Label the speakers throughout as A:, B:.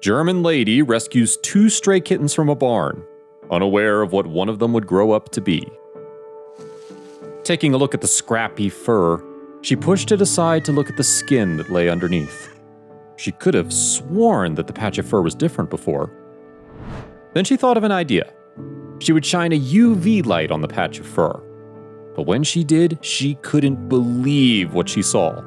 A: German lady rescues 2 stray kittens from a barn, unaware of what one of them would grow up to be. Taking a look at the scrappy fur, she pushed it aside to look at the skin that lay underneath. She could have sworn that the patch of fur was different before. Then she thought of an idea. She would shine a UV light on the patch of fur. But when she did, she couldn't believe what she saw.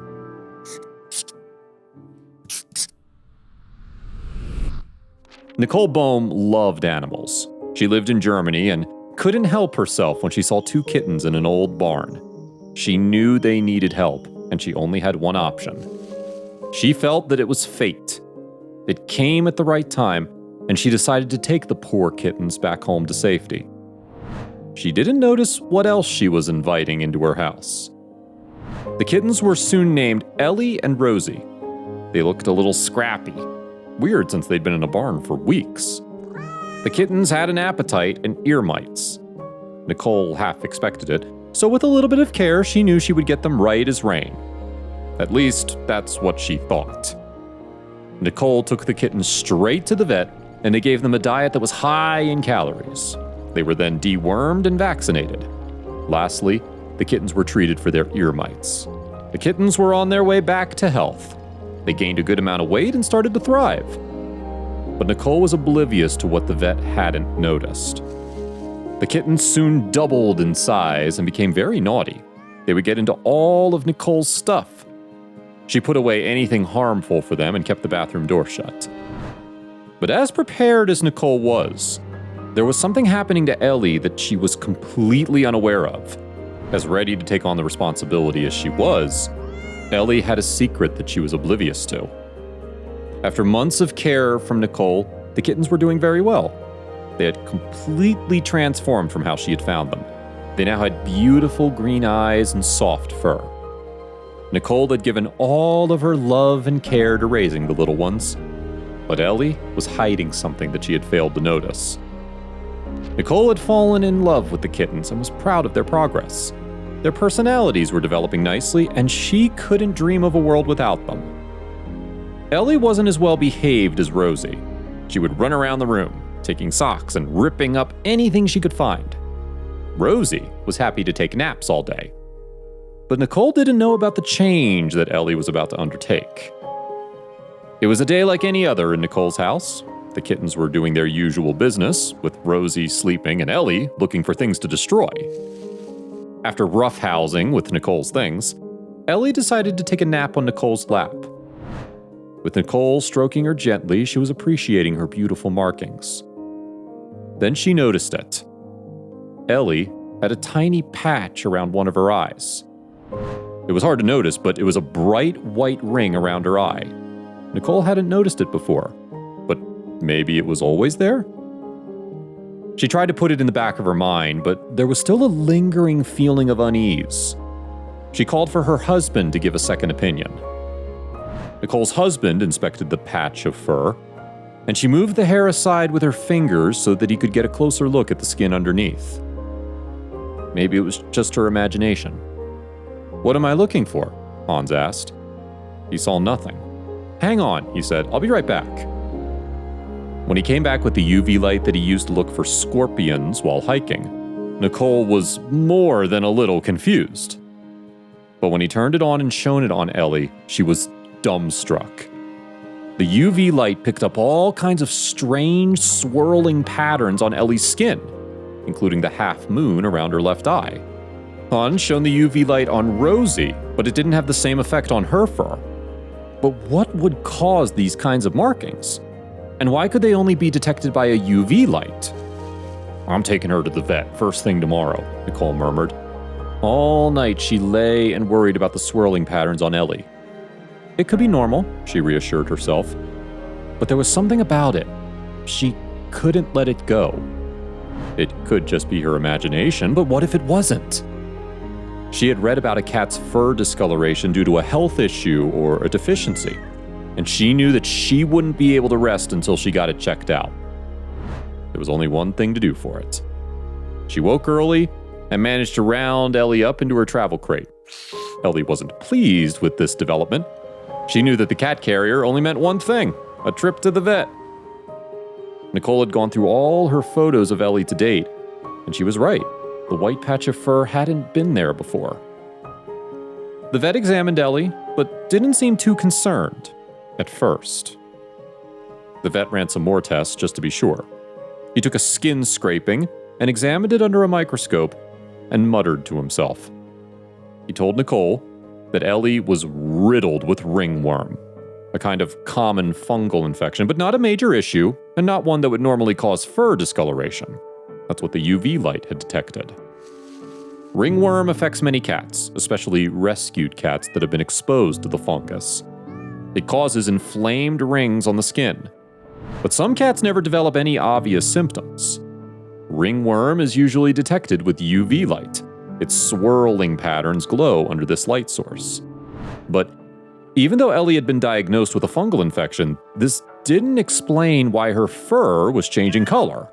A: Nicole Bohm loved animals. She lived in Germany and couldn't help herself when she saw 2 kittens in an old barn. She knew they needed help, and she only had one option. She felt that it was fate. It came at the right time, and she decided to take the poor kittens back home to safety. She didn't notice what else she was inviting into her house. The kittens were soon named Ellie and Rosie. They looked a little scrappy. Weird since they'd been in a barn for weeks. The kittens had an appetite and ear mites. Nicole half expected it, so with a little bit of care, she knew she would get them right as rain. At least, that's what she thought. Nicole took the kittens straight to the vet, and they gave them a diet that was high in calories. They were then dewormed and vaccinated. Lastly, the kittens were treated for their ear mites. The kittens were on their way back to health. They gained a good amount of weight and started to thrive. But Nicole was oblivious to what the vet hadn't noticed. The kittens soon doubled in size and became very naughty. They would get into all of Nicole's stuff. She put away anything harmful for them and kept the bathroom door shut. But as prepared as Nicole was, there was something happening to Ellie that she was completely unaware of. As ready to take on the responsibility as she was, Ellie had a secret that she was oblivious to. After months of care from Nicole, the kittens were doing very well. They had completely transformed from how she had found them. They now had beautiful green eyes and soft fur. Nicole had given all of her love and care to raising the little ones, but Ellie was hiding something that she had failed to notice. Nicole had fallen in love with the kittens and was proud of their progress. Their personalities were developing nicely, and she couldn't dream of a world without them. Ellie wasn't as well behaved as Rosie. She would run around the room, taking socks and ripping up anything she could find. Rosie was happy to take naps all day. But Nicole didn't know about the change that Ellie was about to undertake. It was a day like any other in Nicole's house. The kittens were doing their usual business, with Rosie sleeping and Ellie looking for things to destroy. After roughhousing with Nicole's things, Ellie decided to take a nap on Nicole's lap. With Nicole stroking her gently, she was appreciating her beautiful markings. Then she noticed it. Ellie had a tiny patch around one of her eyes. It was hard to notice, but it was a bright white ring around her eye. Nicole hadn't noticed it before, but maybe it was always there? She tried to put it in the back of her mind, but there was still a lingering feeling of unease. She called for her husband to give a second opinion. Nicole's husband inspected the patch of fur, and she moved the hair aside with her fingers so that he could get a closer look at the skin underneath. Maybe it was just her imagination. "What am I looking for?" Hans asked. He saw nothing. "Hang on," he said. "I'll be right back." When he came back with the UV light that he used to look for scorpions while hiking, Nicole was more than a little confused. But when he turned it on and shone it on Ellie, she was dumbstruck. The UV light picked up all kinds of strange, swirling patterns on Ellie's skin, including the half moon around her left eye. Hans shone the UV light on Rosie, but it didn't have the same effect on her fur. But what would cause these kinds of markings? And why could they only be detected by a UV light? "I'm taking her to the vet first thing tomorrow," Nicole murmured. All night she lay and worried about the swirling patterns on Ellie. It could be normal, she reassured herself. But there was something about it. She couldn't let it go. It could just be her imagination, but what if it wasn't? She had read about a cat's fur discoloration due to a health issue or a deficiency, and she knew that she wouldn't be able to rest until she got it checked out. There was only one thing to do for it. She woke early and managed to round Ellie up into her travel crate. Ellie wasn't pleased with this development. She knew that the cat carrier only meant one thing, a trip to the vet. Nicole had gone through all her photos of Ellie to date, and she was right. The white patch of fur hadn't been there before. The vet examined Ellie, but didn't seem too concerned at first. The vet ran some more tests just to be sure. He took a skin scraping and examined it under a microscope and muttered to himself. He told Nicole that Ellie was riddled with ringworm, a kind of common fungal infection, but not a major issue, and not one that would normally cause fur discoloration. That's what the UV light had detected. Ringworm affects many cats, especially rescued cats that have been exposed to the fungus. It causes inflamed rings on the skin, but some cats never develop any obvious symptoms. Ringworm is usually detected with UV light. Its swirling patterns glow under this light source. But even though Ellie had been diagnosed with a fungal infection, this didn't explain why her fur was changing color.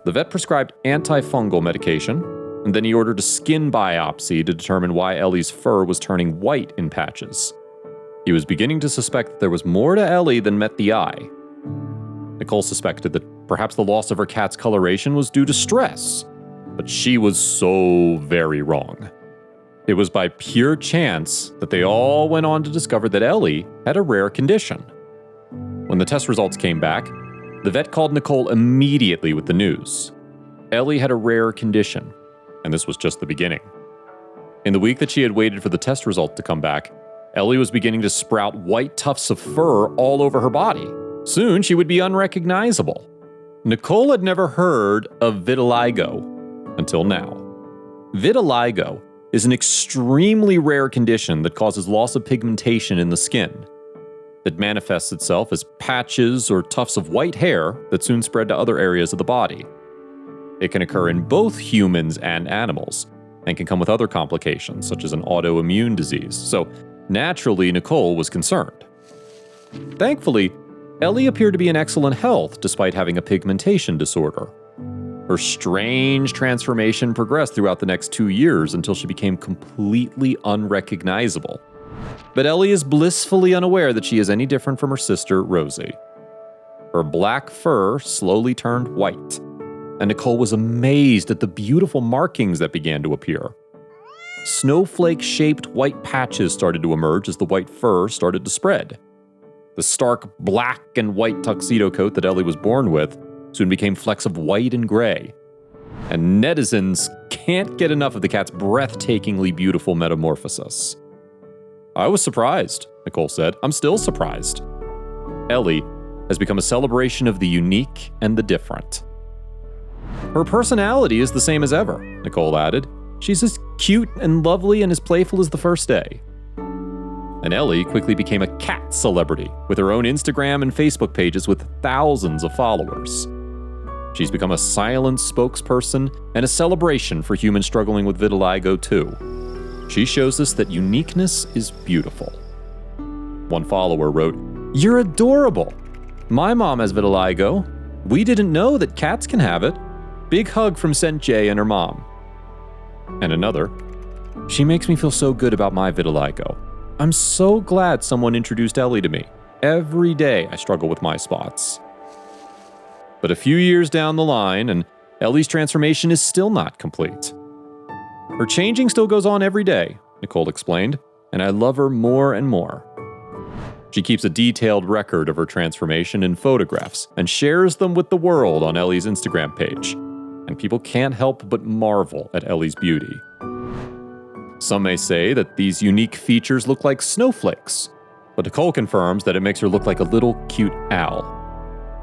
A: The vet prescribed antifungal medication, and then he ordered a skin biopsy to determine why Ellie's fur was turning white in patches. He was beginning to suspect that there was more to Ellie than met the eye. Nicole suspected that perhaps the loss of her cat's coloration was due to stress, but she was so very wrong. It was by pure chance that they all went on to discover that Ellie had a rare condition. When the test results came back, the vet called Nicole immediately with the news. Ellie had a rare condition, and this was just the beginning. In the week that she had waited for the test result to come back, Ellie was beginning to sprout white tufts of fur all over her body. Soon she would be unrecognizable. Nicole had never heard of vitiligo until now. Vitiligo is an extremely rare condition that causes loss of pigmentation in the skin. It manifests itself as patches or tufts of white hair that soon spread to other areas of the body. It can occur in both humans and animals, and can come with other complications, such as an autoimmune disease. So, naturally, Nicole was concerned. Thankfully, Ellie appeared to be in excellent health despite having a pigmentation disorder. Her strange transformation progressed throughout the next 2 years until she became completely unrecognizable. But Ellie is blissfully unaware that she is any different from her sister, Rosie. Her black fur slowly turned white, and Nicole was amazed at the beautiful markings that began to appear. Snowflake-shaped white patches started to emerge as the white fur started to spread. The stark black and white tuxedo coat that Ellie was born with soon became flecks of white and gray. And netizens can't get enough of the cat's breathtakingly beautiful metamorphosis. I was surprised, Nicole said. I'm still surprised. Ellie has become a celebration of the unique and the different. Her personality is the same as ever, Nicole added. She's as cute and lovely and as playful as the first day. And Ellie quickly became a cat celebrity with her own Instagram and Facebook pages with thousands of followers. She's become a silent spokesperson and a celebration for humans struggling with vitiligo too. She shows us that uniqueness is beautiful. One follower wrote, "You're adorable. My mom has vitiligo. We didn't know that cats can have it. Big hug from Scent J and her mom." And another, "She makes me feel so good about my vitiligo. I'm so glad someone introduced Ellie to me. Every day I struggle with my spots." But a few years down the line, and Ellie's transformation is still not complete. Her changing still goes on every day, Nicole explained, and I love her more and more. She keeps a detailed record of her transformation in photographs and shares them with the world on Ellie's Instagram page, and people can't help but marvel at Ellie's beauty. Some may say that these unique features look like snowflakes, but Nicole confirms that it makes her look like a little cute owl.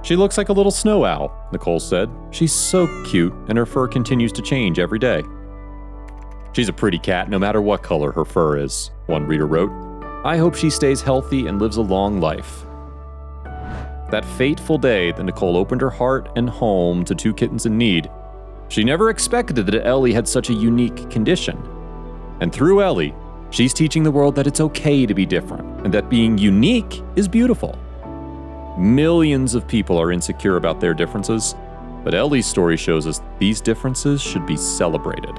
A: "She looks like a little snow owl," Nicole said. "She's so cute, and her fur continues to change every day." "She's a pretty cat no matter what color her fur is," one reader wrote. "I hope she stays healthy and lives a long life." That fateful day that Nicole opened her heart and home to 2 kittens in need, she never expected that Ellie had such a unique condition. And through Ellie, she's teaching the world that it's okay to be different and that being unique is beautiful. Millions of people are insecure about their differences, but Ellie's story shows us these differences should be celebrated.